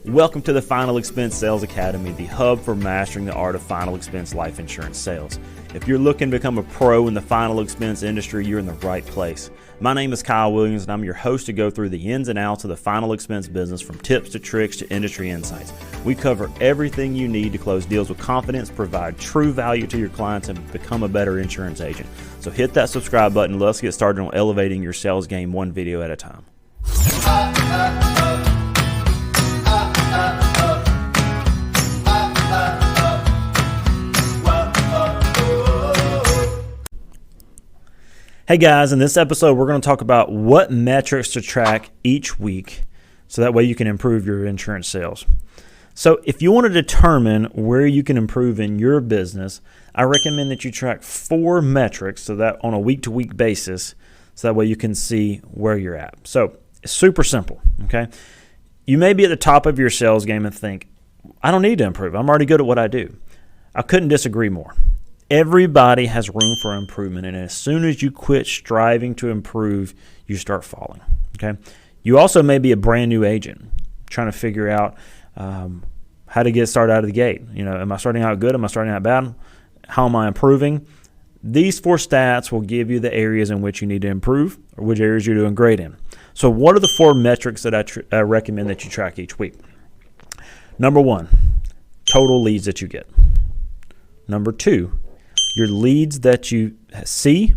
Welcome to the Final Expense Sales Academy, the hub for mastering the art of final expense life insurance sales. If you're looking to become a pro in the final expense industry, you're in the right place. My name is Kyle Williams, and I'm your host to go through the ins and outs of the final expense business, from tips to tricks to industry insights. We cover everything you need to close deals with confidence, provide true value to your clients, and become a better insurance agent. So hit that subscribe button and let's get started on elevating your sales game one video at a time. Hey guys, in this episode we're going to talk about what metrics to track each week so that way you can improve your insurance sales. So if you want to determine where you can improve in your business, I recommend that you track 4 metrics so that on a week-to-week basis, so that way you can see where you're at. So it's super simple, okay? You may be at the top of your sales game and think, I don't need to improve. I'm already good at what I do. I couldn't disagree more. Everybody has room for improvement, and as soon as you quit striving to improve, you start falling, okay? You also may be a brand new agent trying to figure out how to get started out of the gate. You know, am I starting out good? Am I starting out bad? How am I improving? These 4 stats will give you the areas in which you need to improve or which areas you're doing great in. So what are the 4 metrics that I recommend that you track each week? Number 1, total leads that you get. Number 2, your leads that you see,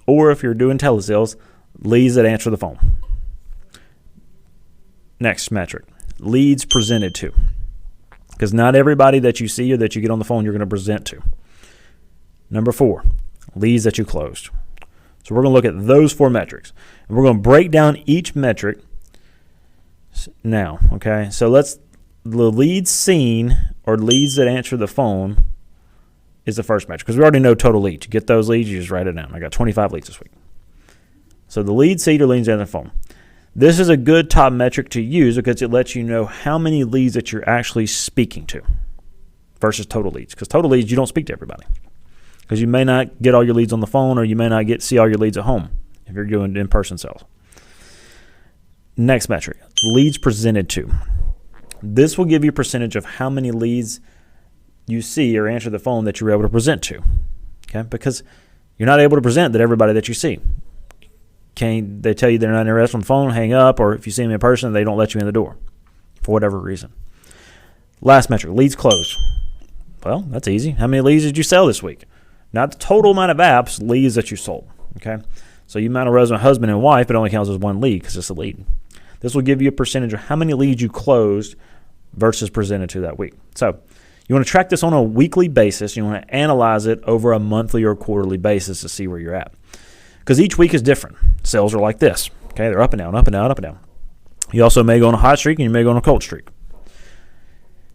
or if you're doing telesales, leads that answer the phone. Next metric, leads presented to. Because not everybody that you see or that you get on the phone you're going to present to. Number 4, leads that you closed. So we're going to look at those 4 metrics. And we're going to break down each metric now, okay? So the leads seen or leads that answer the phone is the first metric, because we already know total leads. You get those leads, you just write it down. I got 25 leads this week. So the lead seed or leads on the phone. This is a good top metric to use because it lets you know how many leads that you're actually speaking to versus total leads. Because total leads, you don't speak to everybody. Because you may not get all your leads on the phone, or you may not see all your leads at home if you're doing in-person sales. Next metric, leads presented to. This will give you a percentage of how many leads you see or answer the phone that you're able to present to, okay? Because you're not able to present to everybody that you see. They tell you they're not interested on the phone, hang up, or if you see them in person, they don't let you in the door for whatever reason. Last metric, leads closed. Well, that's easy. How many leads did you sell this week? Not the total amount of apps, leads that you sold, okay? So you might have a husband and wife, but it only counts as 1 lead because it's a lead. This will give you a percentage of how many leads you closed versus presented to that week. So you want to track this on a weekly basis. You want to analyze it over a monthly or quarterly basis to see where you're at. Because each week is different. Sales are like this. Okay, they're up and down, up and down, up and down. You also may go on a hot streak and you may go on a cold streak.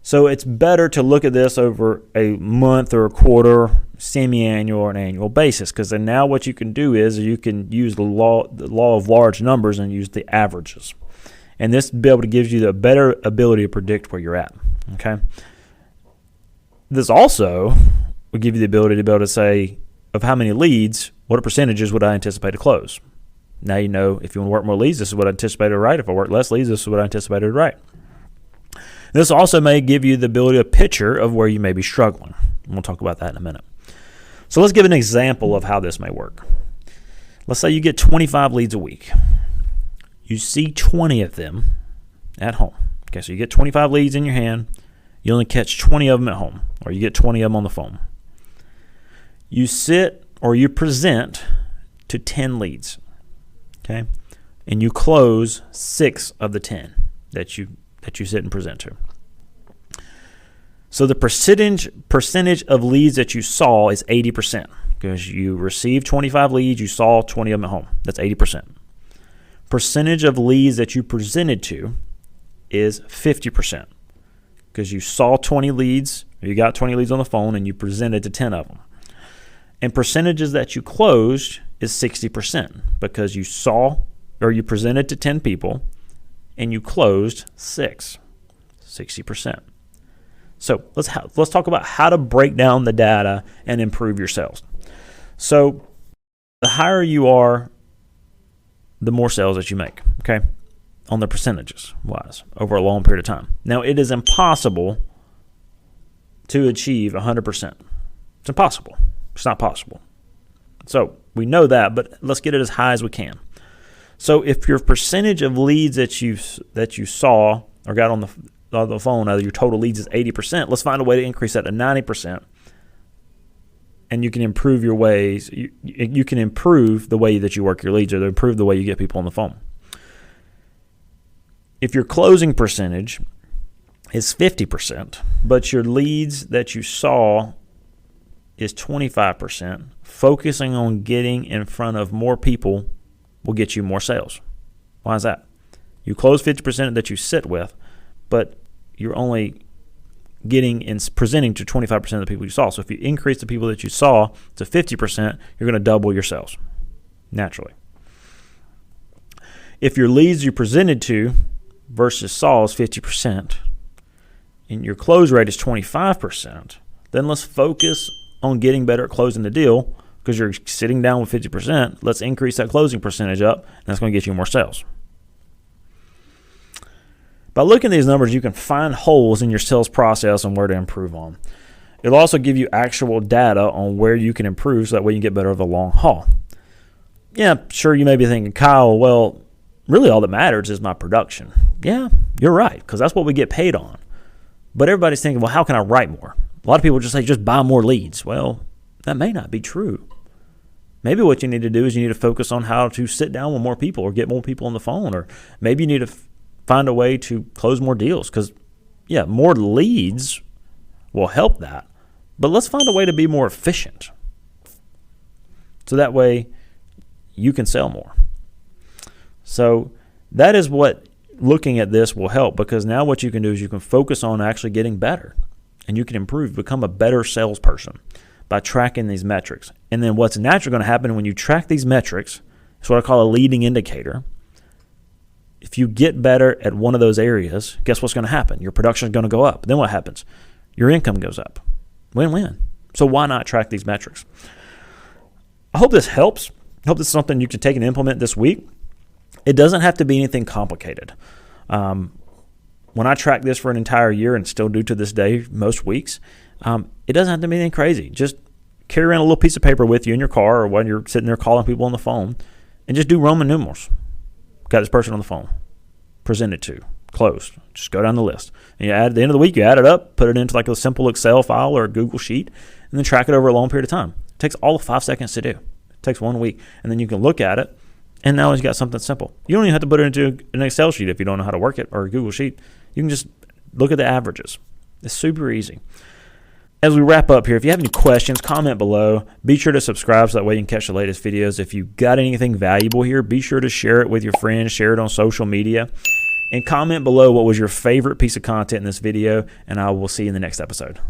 So it's better to look at this over a month or a quarter, semi-annual or an annual basis. Because then now what you can do is you can use the law of large numbers and use the averages. And this will be able to give you the better ability to predict where you're at. Okay. This also will give you the ability to say of how many leads, what percentages would I anticipate to close. Now you know if you want to work more leads, this is what I anticipated to write. If I work less leads, this is what I anticipated to write. This also may give you the ability, a picture of where you may be struggling. We'll talk about that in a minute. So let's give an example of how this may work. Let's say you get 25 leads a week. You see 20 of them at home. Okay, so you get 25 leads in your hand. You only catch 20 of them at home, or you get 20 of them on the phone. You sit or you present to 10 leads, okay? And you close 6 of the 10 that you sit and present to. So the percentage of leads that you saw is 80%, because you received 25 leads, you saw 20 of them at home. That's 80%. Percentage of leads that you presented to is 50%. Because you saw 20 leads, or you got 20 leads on the phone, and you presented to 10 of them. And percentages that you closed is 60%, because you saw or you presented to 10 people, and you closed 6, 60%. So let's talk about how to break down the data and improve your sales. So the higher you are, the more sales that you make, okay? on the percentages wise over a long period of time. Now, it is impossible to achieve 100%. It's impossible. It's not possible. So we know that, but let's get it as high as we can. So if your percentage of leads that you saw or got on the phone, either your total leads is 80%, let's find a way to increase that to 90%. And you can improve your ways. You can improve the way that you work your leads, or improve the way you get people on the phone. If your closing percentage is 50%, but your leads that you saw is 25%, focusing on getting in front of more people will get you more sales. Why is that? You close 50% that you sit with, but you're only getting and presenting to 25% of the people you saw. So if you increase the people that you saw to 50%, you're going to double your sales naturally. If your leads you presented to versus saw is 50% and your close rate is 25%, then let's focus on getting better at closing the deal, because you're sitting down with 50%. Let's increase that closing percentage up, and that's going to get you more sales. By looking at these numbers, you can find holes in your sales process and where to improve on. It'll also give you actual data on where you can improve, so that way you can get better over the long haul. Yeah, sure, you may be thinking, Kyle, well, really all that matters is my production. Yeah, you're right, because that's what we get paid on. But everybody's thinking, well, how can I write more? A lot of people just say, just buy more leads. Well, that may not be true. Maybe what you need to do is you need to focus on how to sit down with more people or get more people on the phone, or maybe you need to find a way to close more deals, because, yeah, more leads will help that. But let's find a way to be more efficient, so that way you can sell more. So that is what looking at this will help, because now what you can do is you can focus on actually getting better, and you can improve, become a better salesperson by tracking these metrics. And then what's naturally going to happen when you track these metrics, it's what I call a leading indicator. If you get better at one of those areas, guess what's going to happen? Your production is going to go up. Then what happens? Your income goes up. Win-win. So why not track these metrics? I hope this helps. I hope this is something you can take and implement this week. It doesn't have to be anything complicated. When I track this for an entire year, and still do to this day most weeks, it doesn't have to be anything crazy. Just carry around a little piece of paper with you in your car, or when you're sitting there calling people on the phone, and just do Roman numerals. Got this person on the phone, presented to, closed. Just go down the list. And you add, at the end of the week, you add it up, put it into like a simple Excel file or a Google Sheet, and then track it over a long period of time. It takes all of 5 seconds to do. It takes 1 week. And then you can look at it, and now you've got something simple. You don't even have to put it into an Excel sheet if you don't know how to work it, or a Google Sheet. You can just look at the averages. It's super easy. As we wrap up here, if you have any questions, comment below. Be sure to subscribe so that way you can catch the latest videos. If you got anything valuable here, be sure to share it with your friends, share it on social media, and comment below what was your favorite piece of content in this video, and I will see you in the next episode.